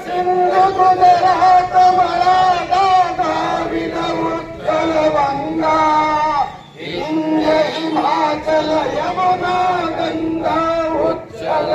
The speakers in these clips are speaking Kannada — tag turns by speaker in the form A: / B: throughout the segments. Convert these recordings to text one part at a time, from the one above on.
A: सिंधु गुजरात मराठा द्राविड उत्कल गंगा विंध्य हिमाचल यमुना गंगा उच्चल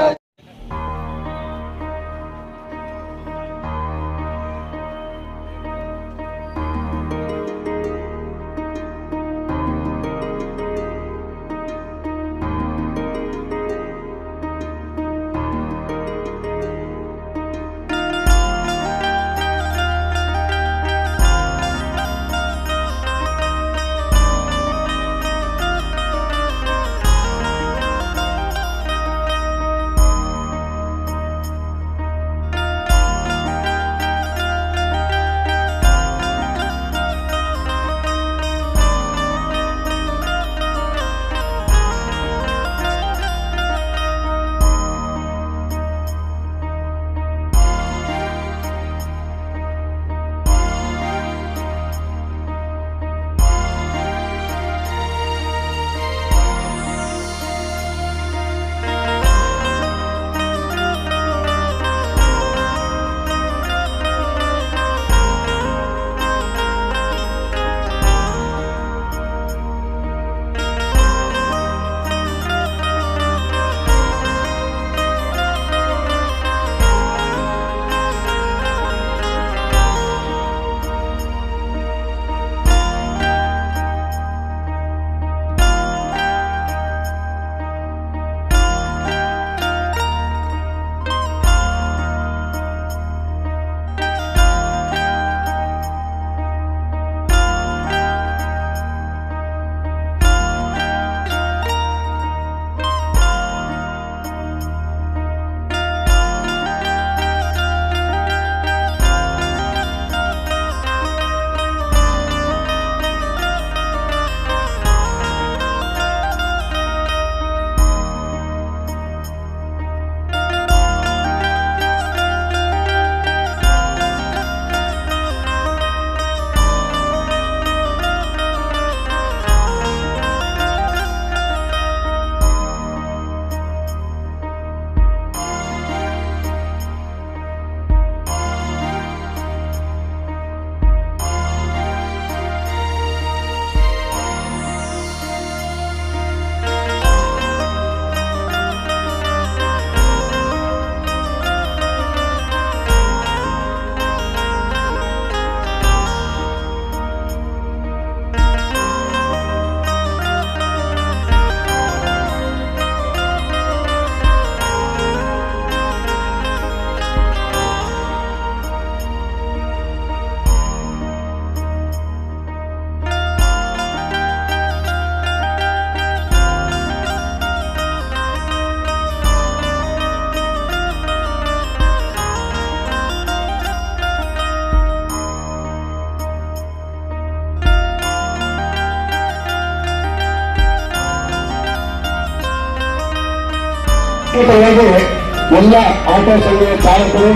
B: ಎಲ್ಲ ಆಟೋ ಸಂಘದ ಚಾಲಕರು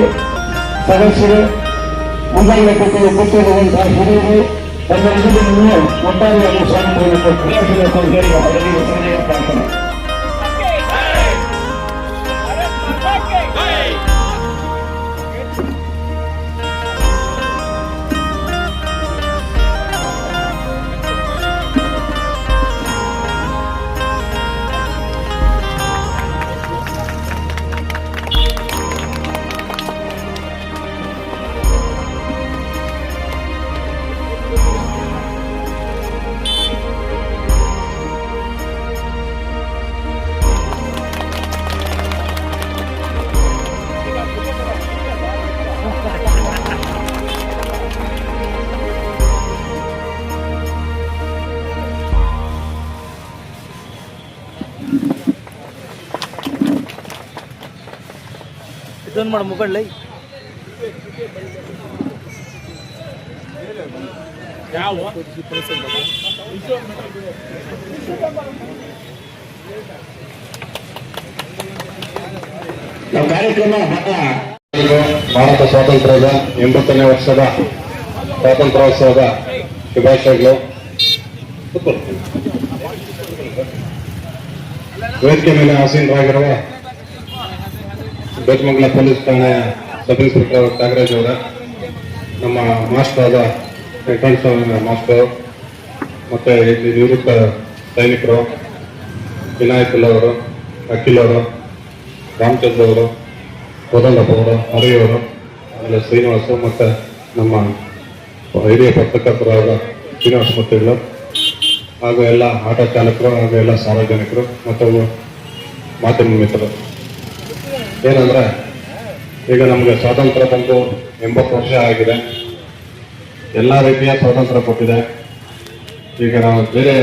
B: ಸದಸ್ಯರು ಮುಂಬೈನ ಕೂತಿರುವಂತಹ ಹಿರಿಯರು ಎಲ್ಲರಿಗೂ ಒಟ್ಟಾರೆಯಾಗಿ ಸ್ವಾಗತವನ್ನು ಕ್ರಿಯಾಶೀಲ ಪ್ರಾರ್ಥನೆ.
C: ಟರ್ನ್ ಮಾಡು ಮುಖಂಡ್ಲೈ
B: ನಮ್ಮ ಕಾರ್ಯಕ್ರಮ
D: ಭಾರತ ಸ್ವಾತಂತ್ರ್ಯದ 80ನೇ ವರ್ಷದ ಸ್ವಾತಂತ್ರ್ಯೋತ್ಸವದ ಶುಭಾಶಯಗಳು. ವೇದಿಕೆ ಮೇಲೆ ಆಸೀನರಾಗಿರುವ ಬೇತಮಂಗಲ ಪೊಲೀಸ್ ಠಾಣೆಯ ಸಬ್ ಇನ್ಸ್ಪೆಕ್ಟರ್ ತ್ಯಾಗರಾಜ್ ಅವರ, ನಮ್ಮ ಮಾಸ್ಟರ್ ಆದ ವೆಂಕಟೇಶ್ವರ ಮಾಸ್ಟರ್, ಮತ್ತೆ ಇಲ್ಲಿ ನಿವೃತ್ತ ಸೈನಿಕರು ವಿನಾಯಕಲ್ ಅವರು, ಅಖಿಲ್ ಅವರು, ರಾಮಚಂದ್ರ ಅವರು, ಕೋದಂಡಪ್ಪ ಅವರು, ಹರಿಯವರು, ಆಮೇಲೆ ಶ್ರೀನಿವಾಸ, ಮತ್ತು ನಮ್ಮ ಹಿರಿಯ ಪತ್ರಕರ್ತರಾದ ಶ್ರೀನಿವಾಸ ಮೂರ್ತಿಗಳು, ಹಾಗೂ ಎಲ್ಲ ಆಟೋ ಚಾಲಕರು, ಹಾಗೂ ಎಲ್ಲ ಸಾರ್ವಜನಿಕರು ಮತ್ತು ಮಾಧ್ಯಮ ಮಿತ್ರರು. ಏನಂದ್ರೆ, ಈಗ ನಮಗೆ ಸ್ವಾತಂತ್ರ್ಯ ಬಂದು 80 ವರ್ಷ ಆಗಿದೆ. ಎಲ್ಲ ರೀತಿಯ ಸ್ವಾತಂತ್ರ್ಯ ಕೊಟ್ಟಿದೆ. ಈಗ ನಾವು ಬೇರೆ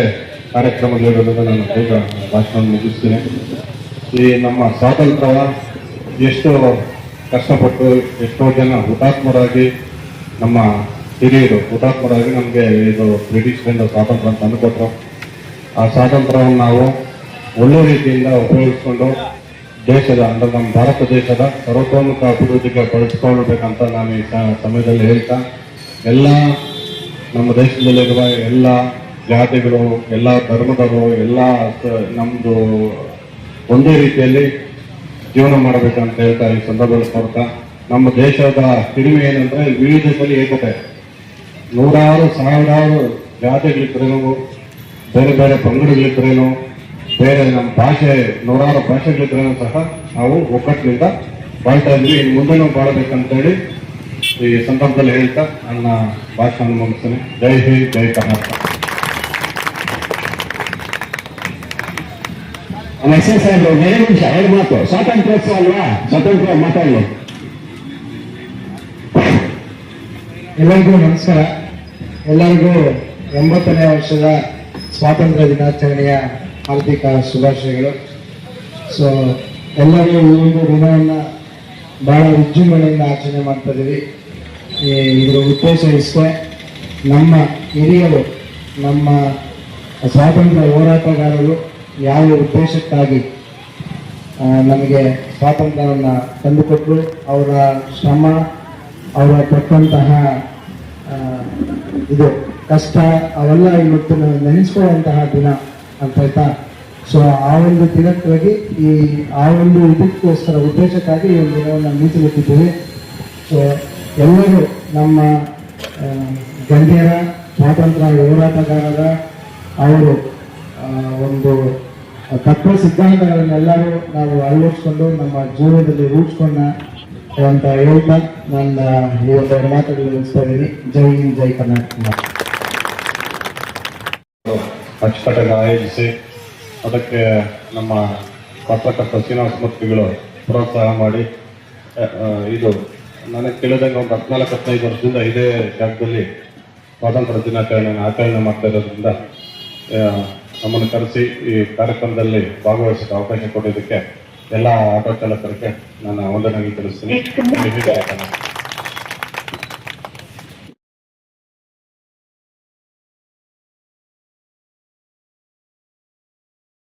D: ಕಾರ್ಯಕ್ರಮಗಳಿರೋದ್ರಿಂದ ನಾನು ಬೇಗ ಭಾಷಣ ಮುಗಿಸ್ತೀನಿ. ಈ ನಮ್ಮ ಸ್ವಾತಂತ್ರ್ಯ ಎಷ್ಟು ಕಷ್ಟಪಟ್ಟು ಎಷ್ಟೋ ಜನ ಹುತಾತ್ಮರಾಗಿ, ನಮ್ಮ ಹಿರಿಯರು ಹುತಾತ್ಮರಾಗಿ ನಮಗೆ ಇದು ಬ್ರಿಟಿಷರಿಂದ ಸ್ವಾತಂತ್ರ್ಯ ತಂದುಕೊಟ್ರು. ಆ ಸ್ವಾತಂತ್ರ್ಯವನ್ನು ನಾವು ಒಳ್ಳೆ ರೀತಿಯಿಂದ ಉಪಯೋಗಿಸ್ಕೊಂಡು ದೇಶದ ಅಂದರೆ ನಮ್ಮ ಭಾರತ ದೇಶದ ಸರ್ವತೋಮುಖ ಅಭಿವೃದ್ಧಿಗೆ ಬಳಸ್ಕೊಳ್ಬೇಕಂತ ನಾನು ಈ ಸಮಯದಲ್ಲಿ ಹೇಳ್ತಾ, ಎಲ್ಲ ನಮ್ಮ ದೇಶದಲ್ಲಿರುವ ಎಲ್ಲ ಜಾತಿಗಳು, ಎಲ್ಲ ಧರ್ಮದವರು, ಎಲ್ಲ ನಮ್ಮದು ಒಂದೇ ರೀತಿಯಲ್ಲಿ ಜೀವನ ಮಾಡಬೇಕಂತ ಹೇಳ್ತಾ ಈ ಸಂದರ್ಭದಲ್ಲಿ ಕೊಡ್ತಾ, ನಮ್ಮ ದೇಶದ ಹಿರಿಮೆ ಏನಂದ್ರೆ ವಿವಿಧತೆಯಲ್ಲಿ ಏಕತೆ. ನೂರಾರು ಸಾವಿರಾರು ಜಾತಿಗಳಿದ್ರೇನು, ಬೇರೆ ಬೇರೆ ಪಂಗಡಗಳಿದ್ರೇನು, ಬೇರೆ ನಮ್ಮ ಭಾಷೆ ನೂರಾರು ಭಾಷೆಗಳಿದ್ರೇನು ಸಹ ನಾವು ಒಗ್ಗಟ್ಟಿನಿಂದ ಬಾಳ್ತಾ ಇದ್ವಿ. ಇನ್ನು ಮುಂದೆನೂ ಬಾಳಬೇಕಂತೇಳಿ ಈ ಸಂದರ್ಭದಲ್ಲಿ ಹೇಳ್ತಾ ನನ್ನ ಭಾಷಣ ಮುಗಿಸ್ತೀನಿ. ಜೈ ಹಿಂದ್, ಜೈ ಕರ್ನಾಟಕ.
B: ಎಸ್ ಸಾಹೇಬ್ರು 2 ನಿಮಿಷ 2 ಮಾತು. ಸ್ವಾತಂತ್ರ್ಯೋತ್ಸವ ಅಲ್ವಾ, ಸ್ವಾತಂತ್ರ್ಯ ಮಾತಾಡಲಿ.
E: ಎಲ್ಲರಿಗೂ ನಮಸ್ಕಾರ. ಎಲ್ಲರಿಗೂ 80ನೇ ವರ್ಷದ ಸ್ವಾತಂತ್ರ್ಯ ದಿನಾಚರಣೆಯ ಹಾರ್ದಿಕ ಶುಭಾಶಯಗಳು. ಸೊ ಎಲ್ಲರೂ ಈ ಒಂದು ದಿನವನ್ನು ಬಹಳ ವಿಜೃಂಭಣೆಯಿಂದ ಆಚರಣೆ ಮಾಡ್ತಾ ಇದ್ದೀವಿ. ಇದರ ಉದ್ದೇಶ ಇಷ್ಟೇ, ನಮ್ಮ ಹಿರಿಯರು, ನಮ್ಮ ಸ್ವಾತಂತ್ರ್ಯ ಹೋರಾಟಗಾರರು ಯಾವ ಉದ್ದೇಶಕ್ಕಾಗಿ ನಮಗೆ ಸ್ವಾತಂತ್ರ್ಯವನ್ನು ತಂದುಕೊಟ್ಟರು, ಅವರ ಶ್ರಮ, ಅವರ ಪಟ್ಟಂತಹ ಇದು ಕಷ್ಟ, ಅವೆಲ್ಲ ಇವತ್ತು ನಾವು ನೆನೆಸ್ಕೊಳ್ಳುವಂತಹ ದಿನ ಅಂತ ಆಯ್ತಾ. ಸೊ ಆ ಒಂದು ದಿನಕ್ಕಾಗಿ ಆ ಒಂದು ಇದಕ್ಕೋಸ್ಕರ ಉದ್ದೇಶಕ್ಕಾಗಿ ಈ ಒಂದು ದಿನವನ್ನು ಮೀಸಲಿಟ್ಟಿದ್ದೀವಿ. ಸೊ ಎಲ್ಲರೂ ನಮ್ಮ ಗಣ್ಯರ, ಸ್ವಾತಂತ್ರ್ಯ ಹೋರಾಟಗಾರರ ಅವರು ಒಂದು ತತ್ವ ಸಿದ್ಧಾಂತಗಳನ್ನೆಲ್ಲರೂ ನಾವು ಅಳವಡಿಸ್ಕೊಂಡು ನಮ್ಮ ಜೀವನದಲ್ಲಿ ರೂಢಿಸ್ಕೊಂಡ ಅಂತ ಹೇಳ್ತಾ ನನ್ನ ಈ ಒಂದು ಮಾತುಗಳು ಮುಗಿಸ್ತಾ ಇದ್ದೀನಿ. ಜೈ ಹಿಂದ್, ಜೈ ಕರ್ನಾಟಕ.
D: ಅಚ್ಚುಕಟ್ಟಾಗಿ ಆಯೋಜಿಸಿ ಅದಕ್ಕೆ ನಮ್ಮ ಪತ್ರಕರ್ತ ಶ್ರೀನಿವಾಸ ಮೂರ್ತಿಗಳು ಪ್ರೋತ್ಸಾಹ ಮಾಡಿ, ಇದು ನನಗೆ ಕೇಳಿದಂಗೆ ಒಂದು 14-15 ವರ್ಷದಿಂದ ಇದೇ ಜಾಗದಲ್ಲಿ ಸ್ವಾತಂತ್ರ್ಯ ದಿನಾಚರಣೆಯನ್ನು ಆಚರಣೆ ಮಾಡ್ತಾ ಇರೋದ್ರಿಂದ ನಮ್ಮನ್ನು ಕರೆಸಿ ಈ ಕಾರ್ಯಕ್ರಮದಲ್ಲಿ ಭಾಗವಹಿಸೋಕ್ಕೆ ಅವಕಾಶ ಕೊಟ್ಟಿದ್ದಕ್ಕೆ ಎಲ್ಲ ಆಟೋ ಚಾಲಕರಿಗೆ ನಾನು ವಂದನೆಗಳನ್ನು ತಿಳಿಸ್ತೀನಿ.